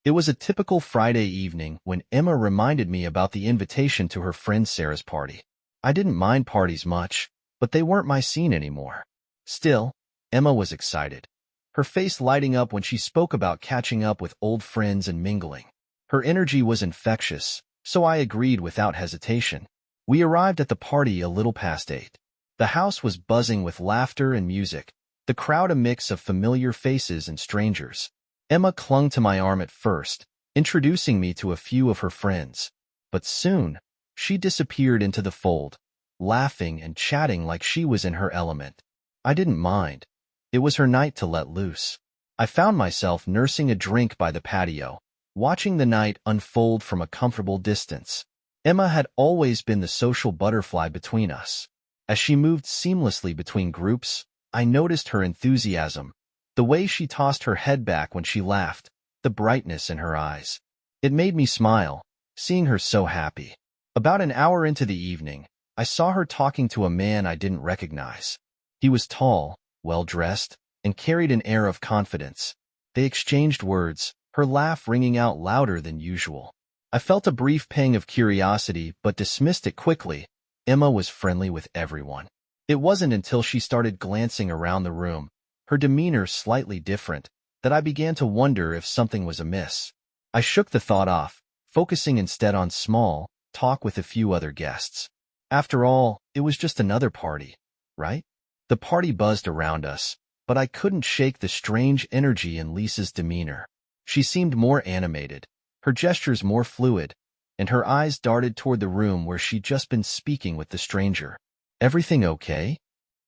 It was a typical Friday evening when Emma reminded me about the invitation to her friend Sarah's party. I didn't mind parties much, but they weren't my scene anymore. Still, Emma was excited, her face lighting up when she spoke about catching up with old friends and mingling. Her energy was infectious, so I agreed without hesitation. We arrived at the party a little past 8. The house was buzzing with laughter and music, the crowd a mix of familiar faces and strangers. Emma clung to my arm at first, introducing me to a few of her friends. But soon, she disappeared into the fold, laughing and chatting like she was in her element. I didn't mind. It was her night to let loose. I found myself nursing a drink by the patio, watching the night unfold from a comfortable distance. Emma had always been the social butterfly between us. As she moved seamlessly between groups, I noticed her enthusiasm, the way she tossed her head back when she laughed, the brightness in her eyes. It made me smile, seeing her so happy. About an hour into the evening, I saw her talking to a man I didn't recognize. He was tall, well-dressed, and carried an air of confidence. They exchanged words, her laugh ringing out louder than usual. I felt a brief pang of curiosity but dismissed it quickly. Emma was friendly with everyone. It wasn't until she started glancing around the room, her demeanor slightly different, that I began to wonder if something was amiss. I shook the thought off, focusing instead on small talk with a few other guests. After all, it was just another party, right? The party buzzed around us, but I couldn't shake the strange energy in Lisa's demeanor. She seemed more animated, her gestures more fluid, and her eyes darted toward the room where she'd just been speaking with the stranger. "Everything okay?"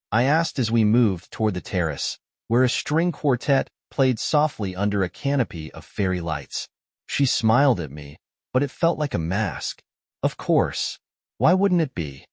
I asked as we moved toward the terrace, where a string quartet played softly under a canopy of fairy lights. She smiled at me, but it felt like a mask. Of course. Why wouldn't it be?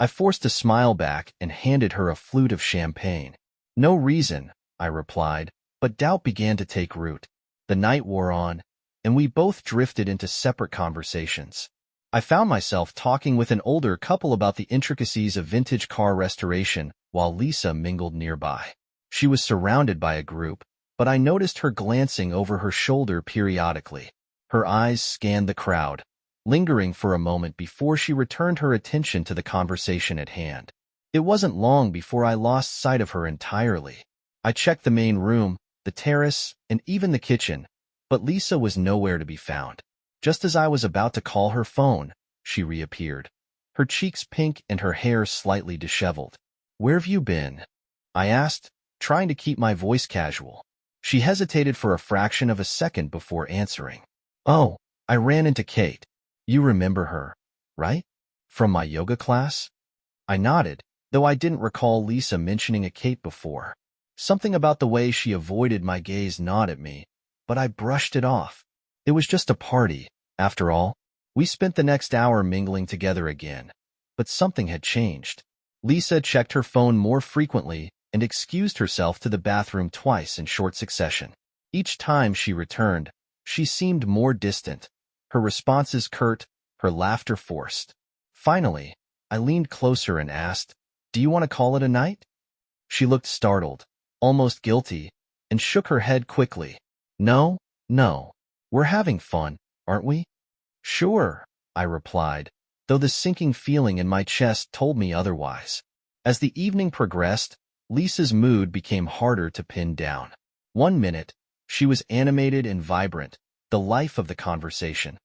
I forced a smile back and handed her a flute of champagne. "No reason," I replied, but doubt began to take root. The night wore on, and we both drifted into separate conversations. I found myself talking with an older couple about the intricacies of vintage car restoration, while Lisa mingled nearby. She was surrounded by a group, but I noticed her glancing over her shoulder periodically. Her eyes scanned the crowd, lingering for a moment before she returned her attention to the conversation at hand. It wasn't long before I lost sight of her entirely. I checked the main room, the terrace, and even the kitchen, but Lisa was nowhere to be found. Just as I was about to call her phone, she reappeared, her cheeks pink and her hair slightly disheveled. "Where have you been?" I asked, trying to keep my voice casual. She hesitated for a fraction of a second before answering. "Oh, I ran into Kate. You remember her, right? From my yoga class?" I nodded, though I didn't recall Lisa mentioning a Kate before. Something about the way she avoided my gaze gnawed at me, but I brushed it off. It was just a party, after all. We spent the next hour mingling together again, but something had changed. Lisa checked her phone more frequently and excused herself to the bathroom twice in short succession. Each time she returned, she seemed more distant, her responses curt, her laughter forced. Finally, I leaned closer and asked, "Do you want to call it a night?" She looked startled, almost guilty, and shook her head quickly. No, we're having fun, aren't we?" "Sure," I replied, though the sinking feeling in my chest told me otherwise. As the evening progressed, Lisa's mood became harder to pin down. One minute, she was animated and vibrant, the life of the conversation.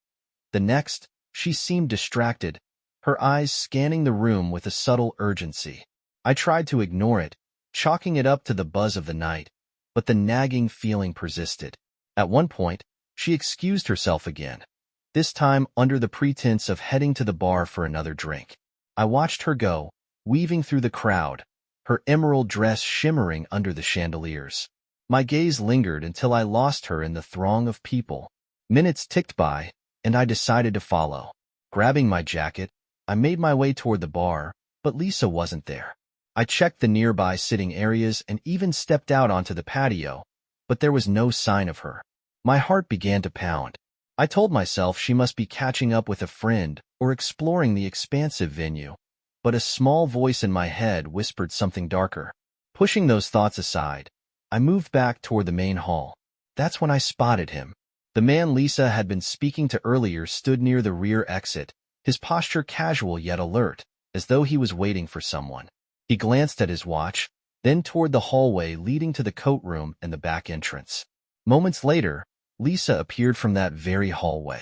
The next, she seemed distracted, her eyes scanning the room with a subtle urgency. I tried to ignore it, chalking it up to the buzz of the night, but the nagging feeling persisted. At one point, she excused herself again, this time under the pretense of heading to the bar for another drink. I watched her go, weaving through the crowd, her emerald dress shimmering under the chandeliers. My gaze lingered until I lost her in the throng of people. Minutes ticked by, and I decided to follow. Grabbing my jacket, I made my way toward the bar, but Lisa wasn't there. I checked the nearby sitting areas and even stepped out onto the patio, but there was no sign of her. My heart began to pound. I told myself she must be catching up with a friend or exploring the expansive venue, but a small voice in my head whispered something darker. Pushing those thoughts aside, I moved back toward the main hall. That's when I spotted him. The man Lisa had been speaking to earlier stood near the rear exit, his posture casual yet alert, as though he was waiting for someone. He glanced at his watch, then toward the hallway leading to the coat room and the back entrance. Moments later, Lisa appeared from that very hallway.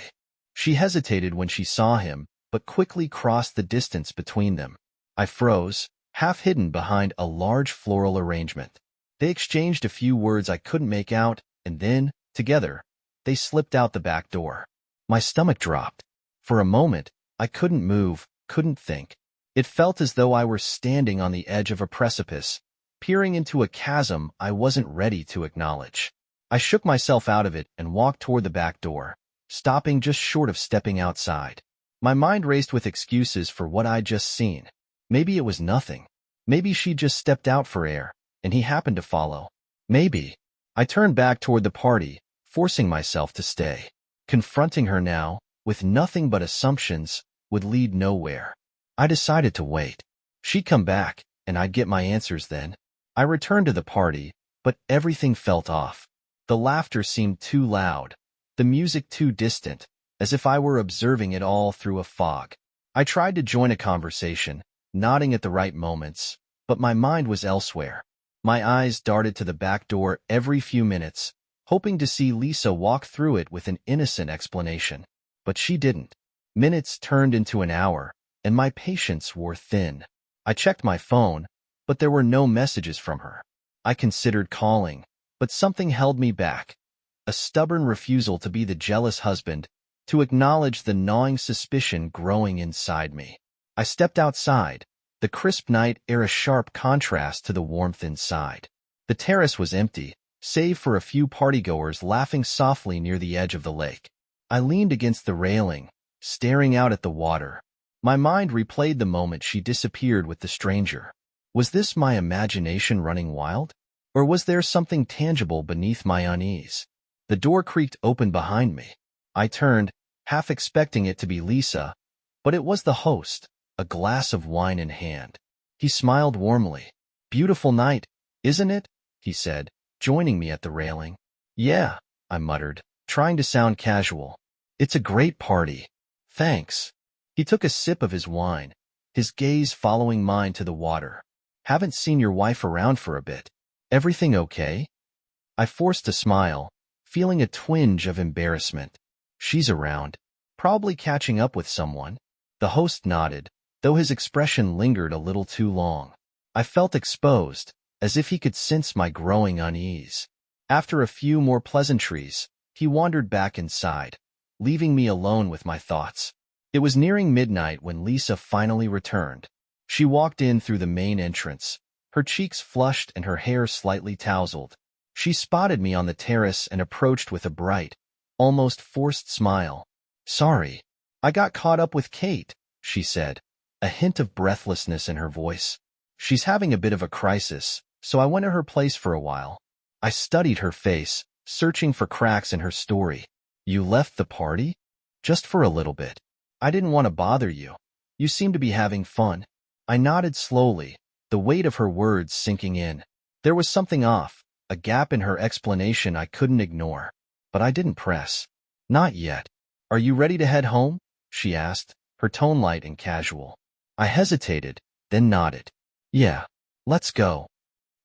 She hesitated when she saw him, but quickly crossed the distance between them. I froze, half hidden behind a large floral arrangement. They exchanged a few words I couldn't make out, and then, together, they slipped out the back door. My stomach dropped. For a moment, I couldn't move, couldn't think. It felt as though I were standing on the edge of a precipice, peering into a chasm I wasn't ready to acknowledge. I shook myself out of it and walked toward the back door, stopping just short of stepping outside. My mind raced with excuses for what I'd just seen. Maybe it was nothing. Maybe she'd just stepped out for air, and he happened to follow. Maybe. I turned back toward the party, forcing myself to stay. Confronting her now, with nothing but assumptions, would lead nowhere. I decided to wait. She'd come back, and I'd get my answers then. I returned to the party, but everything felt off. The laughter seemed too loud, the music too distant, as if I were observing it all through a fog. I tried to join a conversation, nodding at the right moments, but my mind was elsewhere. My eyes darted to the back door every few minutes, hoping to see Lisa walk through it with an innocent explanation. But she didn't. Minutes turned into an hour, and my patience wore thin. I checked my phone, but there were no messages from her. I considered calling, but something held me back. A stubborn refusal to be the jealous husband, to acknowledge the gnawing suspicion growing inside me. I stepped outside, the crisp night air a sharp contrast to the warmth inside. The terrace was empty, save for a few partygoers laughing softly near the edge of the lake. I leaned against the railing, staring out at the water. My mind replayed the moment she disappeared with the stranger. Was this my imagination running wild? Or was there something tangible beneath my unease? The door creaked open behind me. I turned, half expecting it to be Lisa, but it was the host, a glass of wine in hand. He smiled warmly. "Beautiful night, isn't it?" he said, joining me at the railing. "Yeah," I muttered, trying to sound casual. "It's a great party. Thanks." He took a sip of his wine, his gaze following mine to the water. "Haven't seen your wife around for a bit. Everything okay?" I forced a smile, feeling a twinge of embarrassment. "She's around, probably catching up with someone." The host nodded, though his expression lingered a little too long. I felt exposed, as if he could sense my growing unease. After a few more pleasantries, he wandered back inside, leaving me alone with my thoughts. It was nearing midnight when Lisa finally returned. She walked in through the main entrance, her cheeks flushed and her hair slightly tousled. She spotted me on the terrace and approached with a bright, almost forced smile. "Sorry, I got caught up with Kate," she said, a hint of breathlessness in her voice. "She's having a bit of a crisis, so I went to her place for a while." I studied her face, searching for cracks in her story. "You left the party?" "Just for a little bit. I didn't want to bother you. You seem to be having fun." I nodded slowly, the weight of her words sinking in. There was something off, a gap in her explanation I couldn't ignore. But I didn't press. "Not yet. Are you ready to head home?" she asked, her tone light and casual. I hesitated, then nodded. "Yeah, let's go."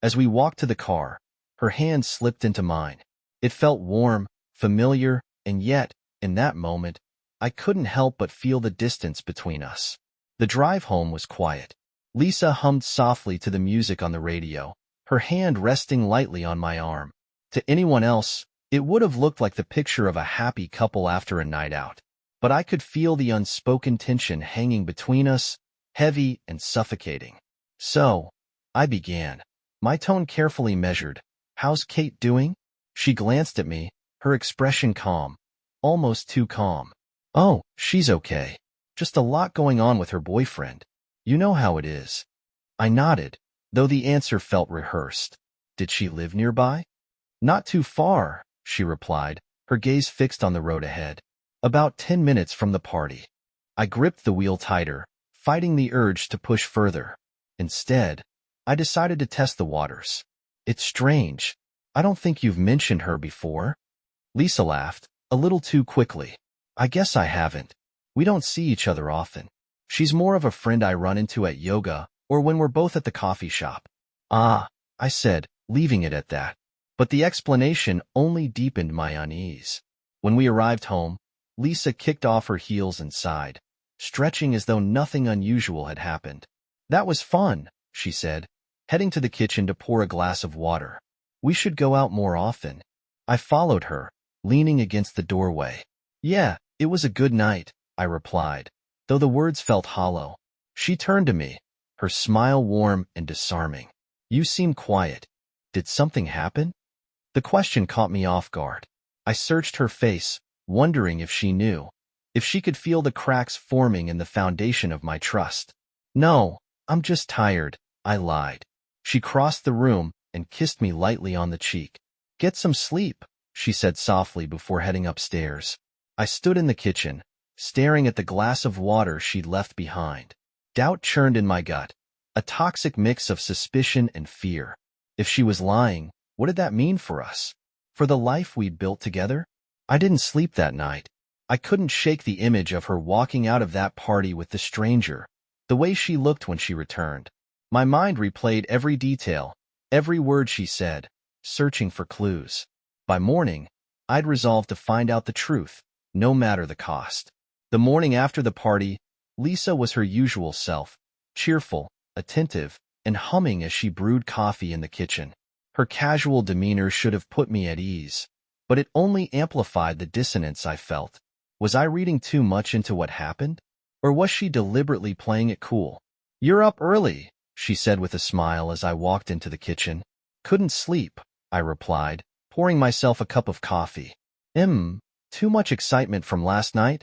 As we walked to the car, her hand slipped into mine. It felt warm, familiar, and yet, in that moment, I couldn't help but feel the distance between us. The drive home was quiet. Lisa hummed softly to the music on the radio, her hand resting lightly on my arm. To anyone else, it would have looked like the picture of a happy couple after a night out. But I could feel the unspoken tension hanging between us, heavy and suffocating. "So," I began, my tone carefully measured, "how's Kate doing?" She glanced at me, her expression calm, almost too calm. "Oh, she's okay. Just a lot going on with her boyfriend. You know how it is." I nodded, though the answer felt rehearsed. "Did she live nearby?" "Not too far," she replied, her gaze fixed on the road ahead. "About 10 minutes from the party." I gripped the wheel tighter, fighting the urge to push further. Instead, I decided to test the waters. "It's strange. I don't think you've mentioned her before." Lisa laughed, A little too quickly. I guess I haven't. We don't see each other often. She's more of a friend I run into at yoga or when we're both at the coffee shop. Ah, I said, leaving it at that. But the explanation only deepened my unease. When we arrived home, Lisa kicked off her heels and sighed, stretching as though nothing unusual had happened. That was fun, she said, heading to the kitchen to pour a glass of water. We should go out more often. I followed her, leaning against the doorway. Yeah, it was a good night, I replied, though the words felt hollow. She turned to me, her smile warm and disarming. You seem quiet. Did something happen? The question caught me off guard. I searched her face, wondering if she knew, if she could feel the cracks forming in the foundation of my trust. No, I'm just tired, I lied. She crossed the room and kissed me lightly on the cheek. Get some sleep, she said softly before heading upstairs. I stood in the kitchen, staring at the glass of water she'd left behind. Doubt churned in my gut, a toxic mix of suspicion and fear. If she was lying, what did that mean for us? For the life we'd built together? I didn't sleep that night. I couldn't shake the image of her walking out of that party with the stranger, the way she looked when she returned. My mind replayed every detail, every word she said, searching for clues. By morning, I'd resolved to find out the truth, no matter the cost. The morning after the party, Lisa was her usual self, cheerful, attentive, and humming as she brewed coffee in the kitchen. Her casual demeanor should have put me at ease, but it only amplified the dissonance I felt. Was I reading too much into what happened? Or was she deliberately playing it cool? You're up early, she said with a smile as I walked into the kitchen. Couldn't sleep, I replied, pouring myself a cup of coffee. Too much excitement from last night?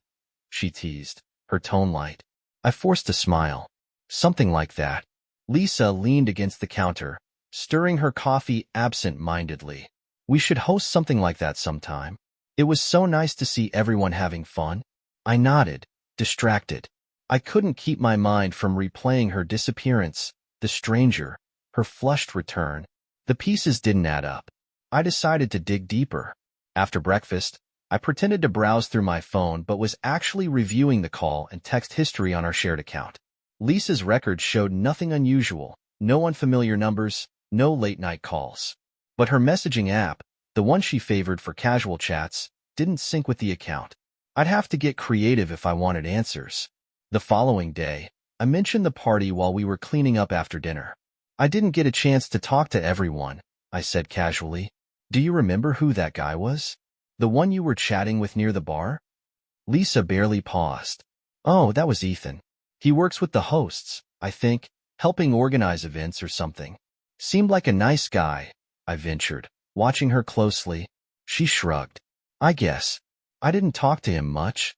She teased, her tone light. I forced a smile. Something like that. Lisa leaned against the counter, stirring her coffee absent-mindedly. We should host something like that sometime. It was so nice to see everyone having fun. I nodded, distracted. I couldn't keep my mind from replaying her disappearance, the stranger, her flushed return. The pieces didn't add up. I decided to dig deeper. After breakfast, I pretended to browse through my phone but was actually reviewing the call and text history on our shared account. Lisa's records showed nothing unusual, no unfamiliar numbers, no late-night calls. But her messaging app, the one she favored for casual chats, didn't sync with the account. I'd have to get creative if I wanted answers. The following day, I mentioned the party while we were cleaning up after dinner. I didn't get a chance to talk to everyone, I said casually. Do you remember who that guy was? The one you were chatting with near the bar? Lisa barely paused. Oh, that was Ethan. He works with the hosts, I think, helping organize events or something. Seemed like a nice guy, I ventured, watching her closely. She shrugged. I guess. I didn't talk to him much.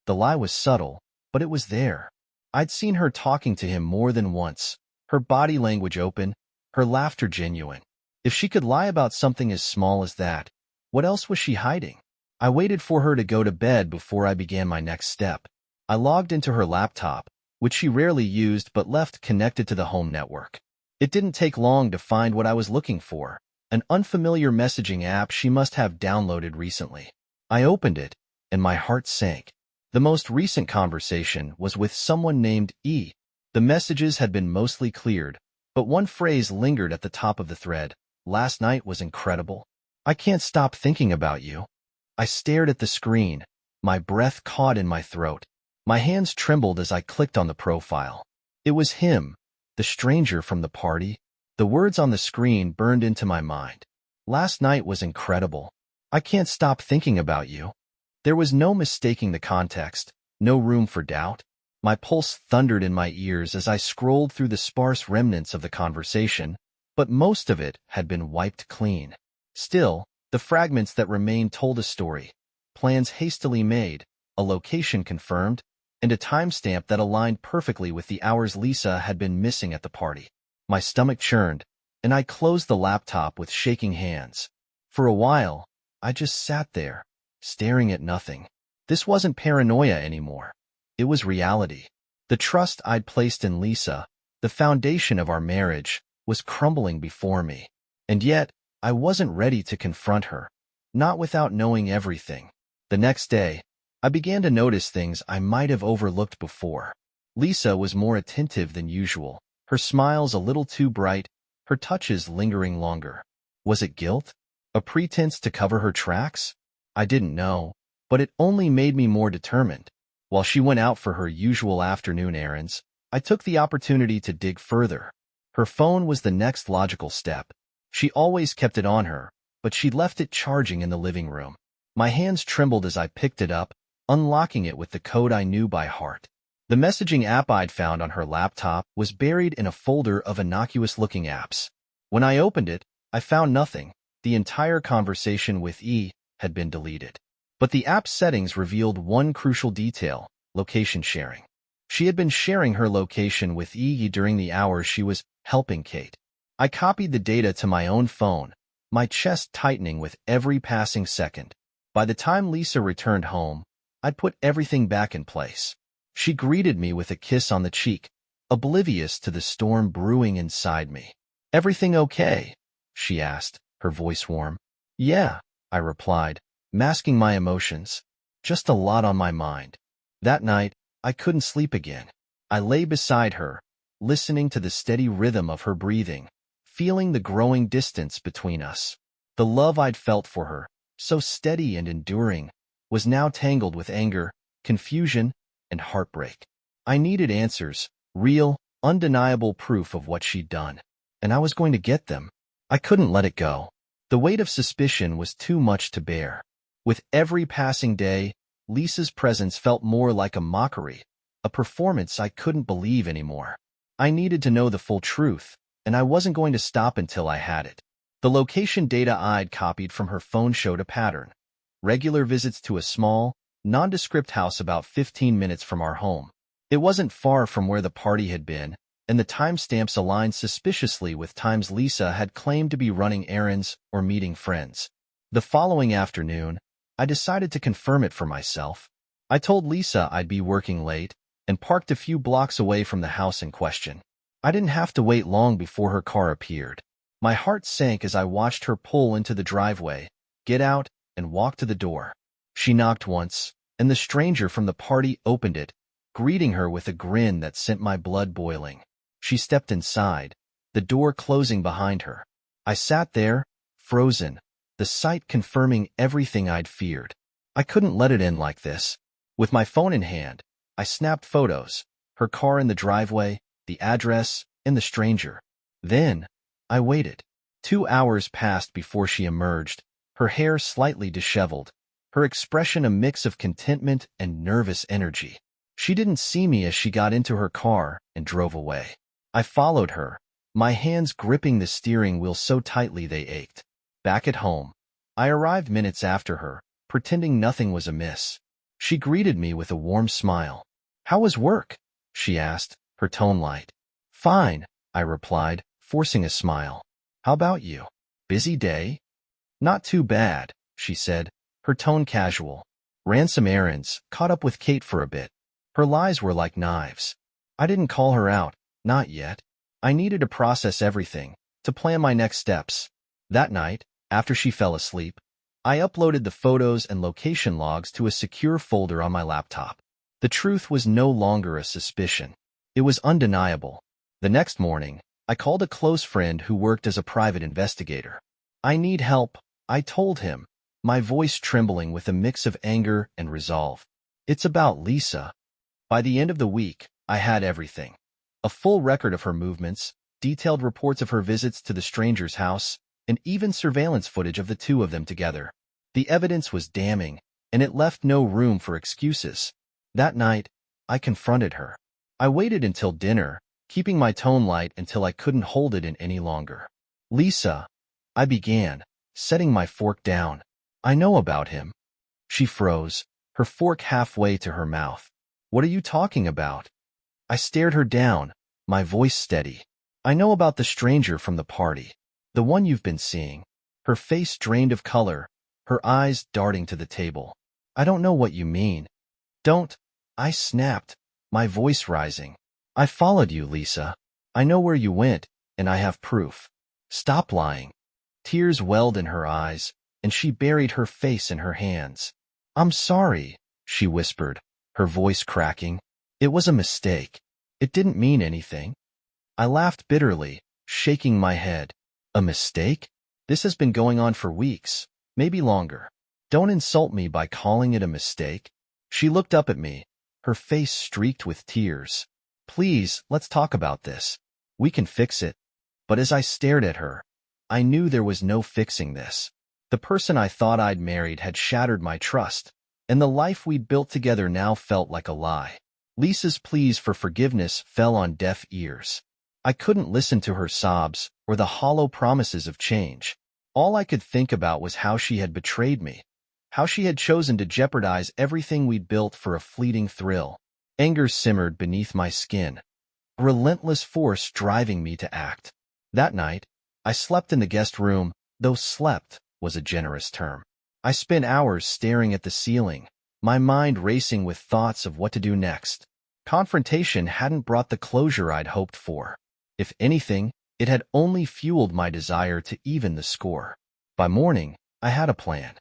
The lie was subtle, but it was there. I'd seen her talking to him more than once, her body language open, her laughter genuine. If she could lie about something as small as that, what else was she hiding? I waited for her to go to bed before I began my next step. I logged into her laptop, which she rarely used but left connected to the home network. It didn't take long to find what I was looking for, an unfamiliar messaging app she must have downloaded recently. I opened it, and my heart sank. The most recent conversation was with someone named E. The messages had been mostly cleared, but one phrase lingered at the top of the thread. Last night was incredible. I can't stop thinking about you. I stared at the screen, my breath caught in my throat. My hands trembled as I clicked on the profile. It was him, the stranger from the party. The words on the screen burned into my mind. Last night was incredible. I can't stop thinking about you. There was no mistaking the context, no room for doubt. My pulse thundered in my ears as I scrolled through the sparse remnants of the conversation, but most of it had been wiped clean. Still, the fragments that remained told a story. Plans hastily made, a location confirmed, and a timestamp that aligned perfectly with the hours Lisa had been missing at the party. My stomach churned, and I closed the laptop with shaking hands. For a while, I just sat there, staring at nothing. This wasn't paranoia anymore. It was reality. The trust I'd placed in Lisa, the foundation of our marriage, was crumbling before me. And yet, I wasn't ready to confront her, not without knowing everything. The next day, I began to notice things I might have overlooked before. Lisa was more attentive than usual, her smiles a little too bright, her touches lingering longer. Was it guilt? A pretense to cover her tracks? I didn't know, but it only made me more determined. While she went out for her usual afternoon errands, I took the opportunity to dig further. Her phone was the next logical step. She always kept it on her, but she left it charging in the living room. My hands trembled as I picked it up, unlocking it with the code I knew by heart. The messaging app I'd found on her laptop was buried in a folder of innocuous-looking apps. When I opened it, I found nothing. The entire conversation with E had been deleted. But the app's settings revealed one crucial detail: location sharing. She had been sharing her location with E during the hours she was helping Kate. I copied the data to my own phone, my chest tightening with every passing second. By the time Lisa returned home, I'd put everything back in place. She greeted me with a kiss on the cheek, oblivious to the storm brewing inside me. "Everything okay?" she asked, her voice warm. "Yeah," I replied, masking my emotions. Just a lot on my mind. That night, I couldn't sleep again. I lay beside her, listening to the steady rhythm of her breathing, feeling the growing distance between us. The love I'd felt for her, so steady and enduring, was now tangled with anger, confusion, and heartbreak. I needed answers, real, undeniable proof of what she'd done. And I was going to get them. I couldn't let it go. The weight of suspicion was too much to bear. With every passing day, Lisa's presence felt more like a mockery, a performance I couldn't believe anymore. I needed to know the full truth, and I wasn't going to stop until I had it. The location data I'd copied from her phone showed a pattern: regular visits to a small, nondescript house about 15 minutes from our home. It wasn't far from where the party had been, and the timestamps aligned suspiciously with times Lisa had claimed to be running errands or meeting friends. The following afternoon, I decided to confirm it for myself. I told Lisa I'd be working late and parked a few blocks away from the house in question. I didn't have to wait long before her car appeared. My heart sank as I watched her pull into the driveway, get out, and walk to the door. She knocked once, and the stranger from the party opened it, greeting her with a grin that sent my blood boiling. She stepped inside, the door closing behind her. I sat there, frozen, the sight confirming everything I'd feared. I couldn't let it end like this. With my phone in hand, I snapped photos: her car in the driveway, the address, and the stranger. Then, I waited. 2 hours passed before she emerged, her hair slightly disheveled, her expression a mix of contentment and nervous energy. She didn't see me as she got into her car and drove away. I followed her, my hands gripping the steering wheel so tightly they ached. Back at home, I arrived minutes after her, pretending nothing was amiss. She greeted me with a warm smile. "How was work?" she asked, her tone light. "Fine," I replied, forcing a smile. "How about you? Busy day?" "Not too bad," she said, her tone casual. "Ran some errands, caught up with Kate for a bit." Her lies were like knives. I didn't call her out, not yet. I needed to process everything, to plan my next steps. That night, after she fell asleep, I uploaded the photos and location logs to a secure folder on my laptop. The truth was no longer a suspicion. It was undeniable. The next morning, I called a close friend who worked as a private investigator. "I need help," I told him, my voice trembling with a mix of anger and resolve. "It's about Lisa." By the end of the week, I had everything: a full record of her movements, detailed reports of her visits to the stranger's house, and even surveillance footage of the two of them together. The evidence was damning, and it left no room for excuses. That night, I confronted her. I waited until dinner, keeping my tone light until I couldn't hold it in any longer. "Lisa," I began, setting my fork down. "I know about him." She froze, her fork halfway to her mouth. "What are you talking about?" I stared her down, my voice steady. "I know about the stranger from the party. The one you've been seeing." Her face drained of color, her eyes darting to the table. "I don't know what you mean." "Don't," I snapped, my voice rising. "I followed you, Lisa. I know where you went, and I have proof. Stop lying." Tears welled in her eyes, and she buried her face in her hands. I'm sorry, she whispered, her voice cracking. It was a mistake. It didn't mean anything. I laughed bitterly, shaking my head. A mistake? This has been going on for weeks, maybe longer. Don't insult me by calling it a mistake. She looked up at me, her face streaked with tears. Please, let's talk about this. We can fix it. But as I stared at her, I knew there was no fixing this. The person I thought I'd married had shattered my trust, and the life we'd built together now felt like a lie. Lisa's pleas for forgiveness fell on deaf ears. I couldn't listen to her sobs or the hollow promises of change. All I could think about was how she had betrayed me, how she had chosen to jeopardize everything we'd built for a fleeting thrill. Anger simmered beneath my skin, a relentless force driving me to act. That night, I slept in the guest room, though slept was a generous term. I spent hours staring at the ceiling, my mind racing with thoughts of what to do next. Confrontation hadn't brought the closure I'd hoped for. If anything, it had only fueled my desire to even the score. By morning, I had a plan.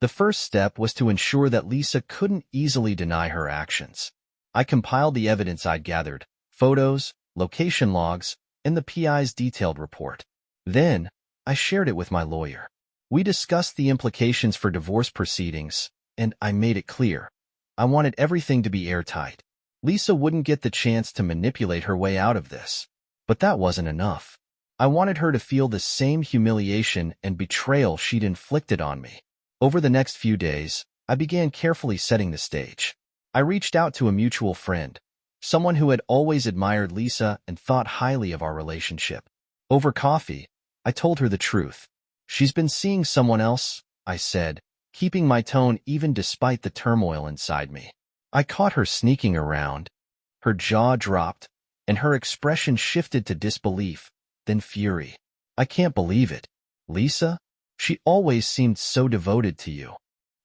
The first step was to ensure that Lisa couldn't easily deny her actions. I compiled the evidence I'd gathered, photos, location logs, and the PI's detailed report. Then, I shared it with my lawyer. We discussed the implications for divorce proceedings, and I made it clear. I wanted everything to be airtight. Lisa wouldn't get the chance to manipulate her way out of this. But that wasn't enough. I wanted her to feel the same humiliation and betrayal she'd inflicted on me. Over the next few days, I began carefully setting the stage. I reached out to a mutual friend, someone who had always admired Lisa and thought highly of our relationship. Over coffee, I told her the truth. She's been seeing someone else, I said, keeping my tone even despite the turmoil inside me. I caught her sneaking around. Her jaw dropped, and her expression shifted to disbelief, then fury. I can't believe it. Lisa? She always seemed so devoted to you.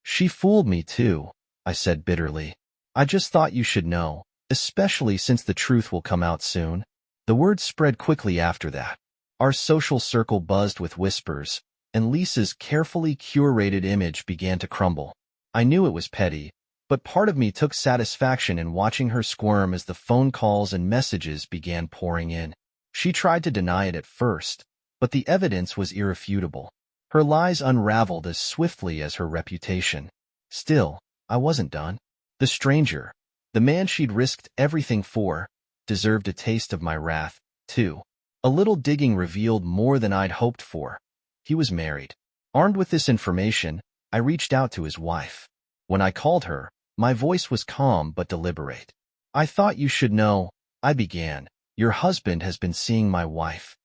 She fooled me too, I said bitterly. I just thought you should know, especially since the truth will come out soon. The word spread quickly after that. Our social circle buzzed with whispers, and Lisa's carefully curated image began to crumble. I knew it was petty, but part of me took satisfaction in watching her squirm as the phone calls and messages began pouring in. She tried to deny it at first, but the evidence was irrefutable. Her lies unraveled as swiftly as her reputation. Still, I wasn't done. The stranger, the man she'd risked everything for, deserved a taste of my wrath, too. A little digging revealed more than I'd hoped for. He was married. Armed with this information, I reached out to his wife. When I called her, my voice was calm but deliberate. I thought you should know, I began. Your husband has been seeing my wife.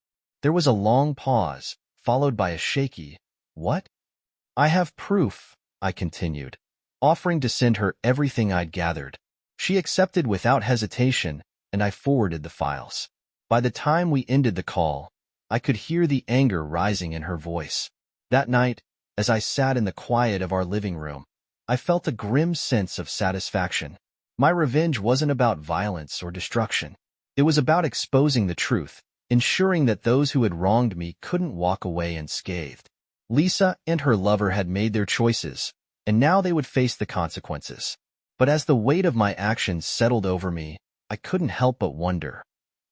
There was a long pause, followed by a shaky, what? I have proof, I continued, offering to send her everything I'd gathered. She accepted without hesitation, and I forwarded the files. By the time we ended the call, I could hear the anger rising in her voice. That night, as I sat in the quiet of our living room, I felt a grim sense of satisfaction. My revenge wasn't about violence or destruction. It was about exposing the truth, ensuring that those who had wronged me couldn't walk away unscathed. Lisa and her lover had made their choices, and now they would face the consequences. But as the weight of my actions settled over me, I couldn't help but wonder,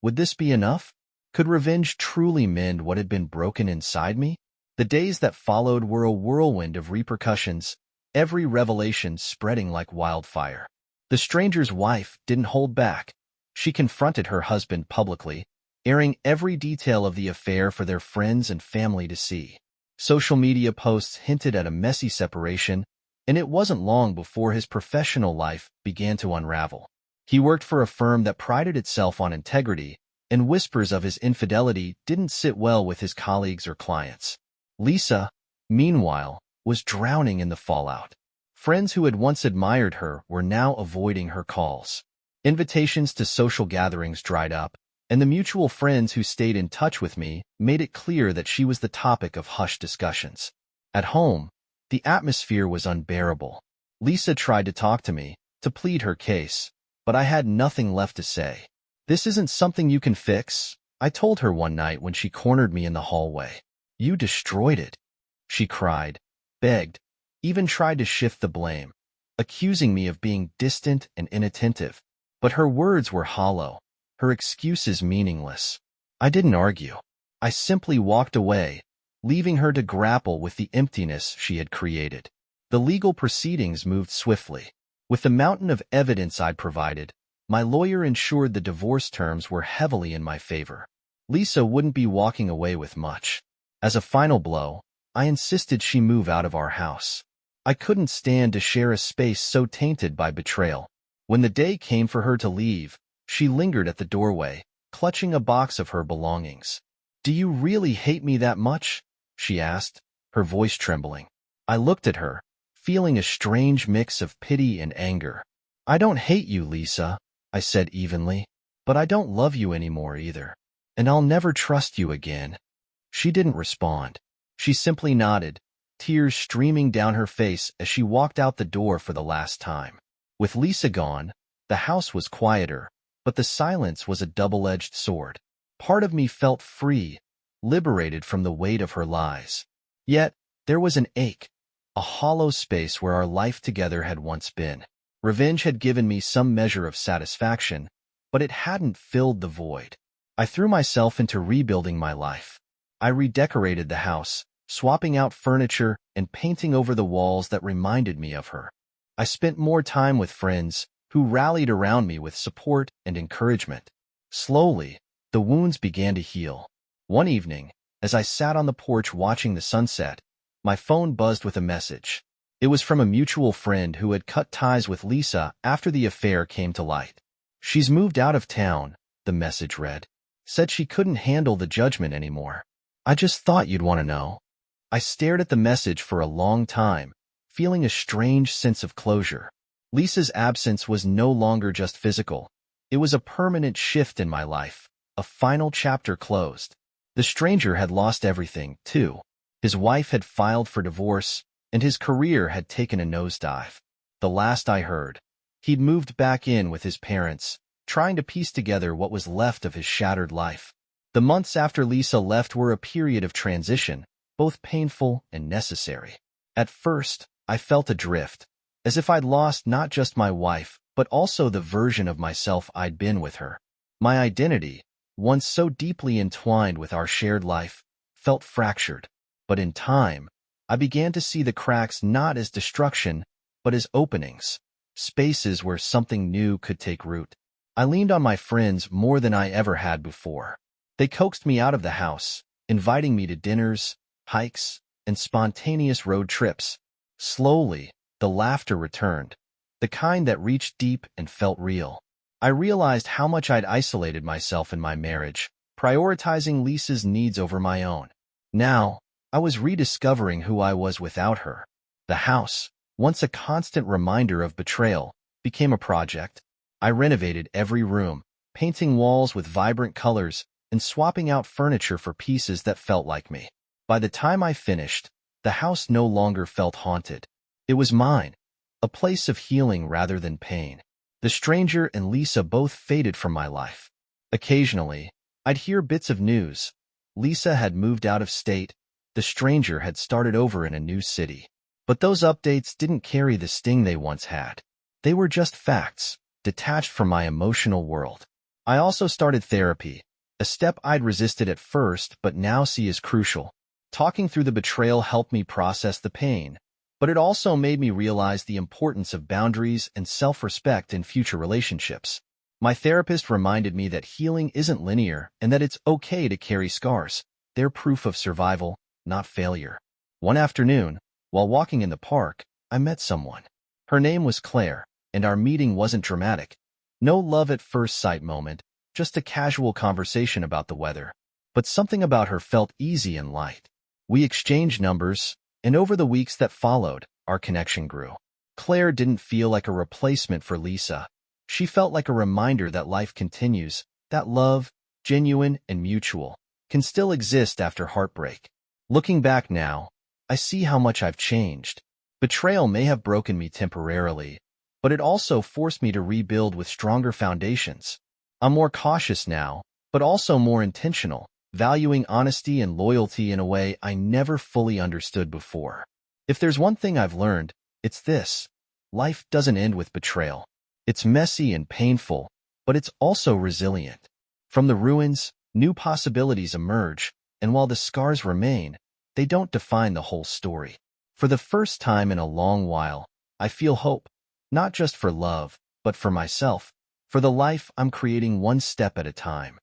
would this be enough? Could revenge truly mend what had been broken inside me? The days that followed were a whirlwind of repercussions, every revelation spreading like wildfire. The stranger's wife didn't hold back. She confronted her husband publicly, airing every detail of the affair for their friends and family to see. Social media posts hinted at a messy separation, and it wasn't long before his professional life began to unravel. He worked for a firm that prided itself on integrity, and whispers of his infidelity didn't sit well with his colleagues or clients. Lisa, meanwhile, was drowning in the fallout. Friends who had once admired her were now avoiding her calls. Invitations to social gatherings dried up, and the mutual friends who stayed in touch with me made it clear that she was the topic of hushed discussions. At home, the atmosphere was unbearable. Lisa tried to talk to me, to plead her case, but I had nothing left to say. "This isn't something you can fix," I told her one night when she cornered me in the hallway. "You destroyed it," she cried, begged, even tried to shift the blame. accusing me of being distant and inattentive. But her words were hollow, her excuses meaningless. I didn't argue. I simply walked away, leaving her to grapple with the emptiness she had created. The legal proceedings moved swiftly. With the mountain of evidence I'd provided, my lawyer ensured the divorce terms were heavily in my favor. Lisa wouldn't be walking away with much. As a final blow, I insisted she move out of our house. I couldn't stand to share a space so tainted by betrayal. When the day came for her to leave, she lingered at the doorway, clutching a box of her belongings. "Do you really hate me that much?" she asked, her voice trembling. I looked at her, feeling a strange mix of pity and anger. "I don't hate you, Lisa," I said evenly, "but I don't love you anymore either. And I'll never trust you again." She didn't respond. She simply nodded, tears streaming down her face as she walked out the door for the last time. With Lisa gone, the house was quieter, but the silence was a double-edged sword. Part of me felt free, liberated from the weight of her lies. Yet, there was an ache, a hollow space where our life together had once been. Revenge had given me some measure of satisfaction, but it hadn't filled the void. I threw myself into rebuilding my life. I redecorated the house, swapping out furniture and painting over the walls that reminded me of her. I spent more time with friends who rallied around me with support and encouragement. Slowly, the wounds began to heal. One evening, as I sat on the porch watching the sunset, my phone buzzed with a message. It was from a mutual friend who had cut ties with Lisa after the affair came to light. "She's moved out of town," the message read. "Said she couldn't handle the judgment anymore. I just thought you'd want to know." I stared at the message for a long time, feeling a strange sense of closure. Lisa's absence was no longer just physical. It was a permanent shift in my life, a final chapter closed. The stranger had lost everything, too. His wife had filed for divorce, and his career had taken a nosedive. The last I heard, he'd moved back in with his parents, trying to piece together what was left of his shattered life. The months after Lisa left were a period of transition, both painful and necessary. At first, I felt adrift, as if I'd lost not just my wife, but also the version of myself I'd been with her. My identity, once so deeply entwined with our shared life, felt fractured. But in time, I began to see the cracks not as destruction, but as openings, spaces where something new could take root. I leaned on my friends more than I ever had before. They coaxed me out of the house, inviting me to dinners, hikes, and spontaneous road trips. Slowly, the laughter returned, the kind that reached deep and felt real. I realized how much I'd isolated myself in my marriage, prioritizing Lisa's needs over my own. Now, I was rediscovering who I was without her. The house, once a constant reminder of betrayal, became a project. I renovated every room, painting walls with vibrant colors and swapping out furniture for pieces that felt like me. By the time I finished, the house no longer felt haunted. It was mine, a place of healing rather than pain. The stranger and Lisa both faded from my life. Occasionally, I'd hear bits of news. Lisa had moved out of state. The stranger had started over in a new city. But those updates didn't carry the sting they once had. They were just facts, detached from my emotional world. I also started therapy, a step I'd resisted at first but now see as crucial. Talking through the betrayal helped me process the pain, but it also made me realize the importance of boundaries and self-respect in future relationships. My therapist reminded me that healing isn't linear and that it's okay to carry scars. They're proof of survival, not failure. One afternoon, while walking in the park, I met someone. Her name was Claire, and our meeting wasn't dramatic. No love at first sight moment, just a casual conversation about the weather. But something about her felt easy and light. We exchanged numbers, and over the weeks that followed, our connection grew. Claire didn't feel like a replacement for Lisa. She felt like a reminder that life continues, that love, genuine and mutual, can still exist after heartbreak. Looking back now, I see how much I've changed. Betrayal may have broken me temporarily, but it also forced me to rebuild with stronger foundations. I'm more cautious now, but also more intentional, valuing honesty and loyalty in a way I never fully understood before. If there's one thing I've learned, it's this. Life doesn't end with betrayal. It's messy and painful, but it's also resilient. From the ruins, new possibilities emerge, and while the scars remain, they don't define the whole story. For the first time in a long while, I feel hope, not just for love, but for myself, for the life I'm creating one step at a time.